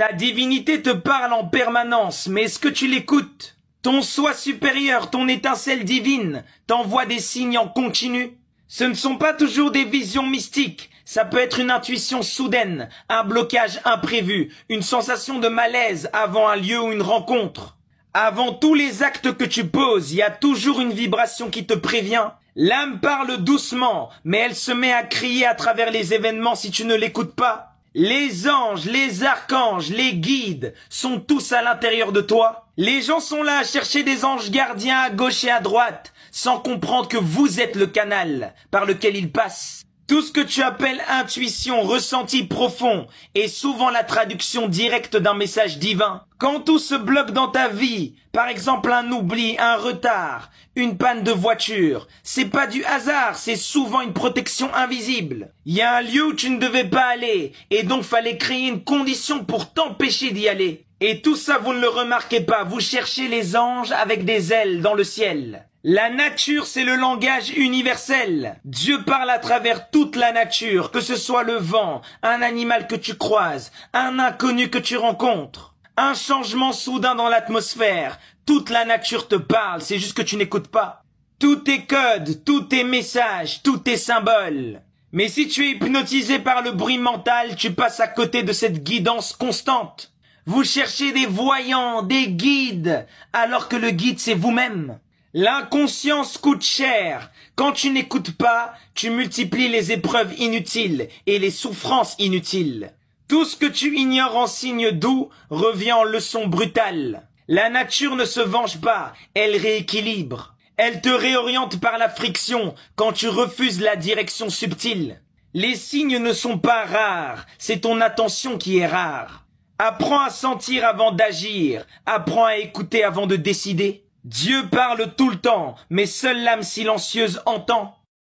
Ta divinité te parle en permanence, mais est-ce que tu l'écoutes? Ton soi supérieur, ton étincelle divine, t'envoie des signes en continu. Ce ne sont pas toujours des visions mystiques, ça peut être une intuition soudaine, un blocage imprévu, une sensation de malaise avant un lieu ou une rencontre. Avant tous les actes que tu poses, il y a toujours une vibration qui te prévient. L'âme parle doucement, mais elle se met à crier à travers les événements si tu ne l'écoutes pas. Les anges, les archanges, les guides sont tous à l'intérieur de toi. Les gens sont là à chercher des anges gardiens à gauche et à droite, sans comprendre que vous êtes le canal par lequel ils passent. Tout ce que tu appelles intuition, ressenti profond, est souvent la traduction directe d'un message divin. Quand tout se bloque dans ta vie, par exemple un oubli, un retard, une panne de voiture, c'est pas du hasard, c'est souvent une protection invisible. Il y a un lieu où tu ne devais pas aller, et donc fallait créer une condition pour t'empêcher d'y aller. Et tout ça, vous ne le remarquez pas, vous cherchez les anges avec des ailes dans le ciel. La nature, c'est le langage universel. Dieu parle à travers toute la nature, que ce soit le vent, un animal que tu croises, un inconnu que tu rencontres. Un changement soudain dans l'atmosphère. Toute la nature te parle, c'est juste que tu n'écoutes pas. Tout est code, tout est message, tout est symbole. Mais si tu es hypnotisé par le bruit mental, tu passes à côté de cette guidance constante. Vous cherchez des voyants, des guides, alors que le guide c'est vous-même. L'inconscience coûte cher. Quand tu n'écoutes pas, tu multiplies les épreuves inutiles et les souffrances inutiles. Tout ce que tu ignores en signe doux revient en leçon brutale. La nature ne se venge pas, elle rééquilibre. Elle te réoriente par la friction quand tu refuses la direction subtile. Les signes ne sont pas rares, c'est ton attention qui est rare. Apprends à sentir avant d'agir, apprends à écouter avant de décider. Dieu parle tout le temps, mais seule l'âme silencieuse entend.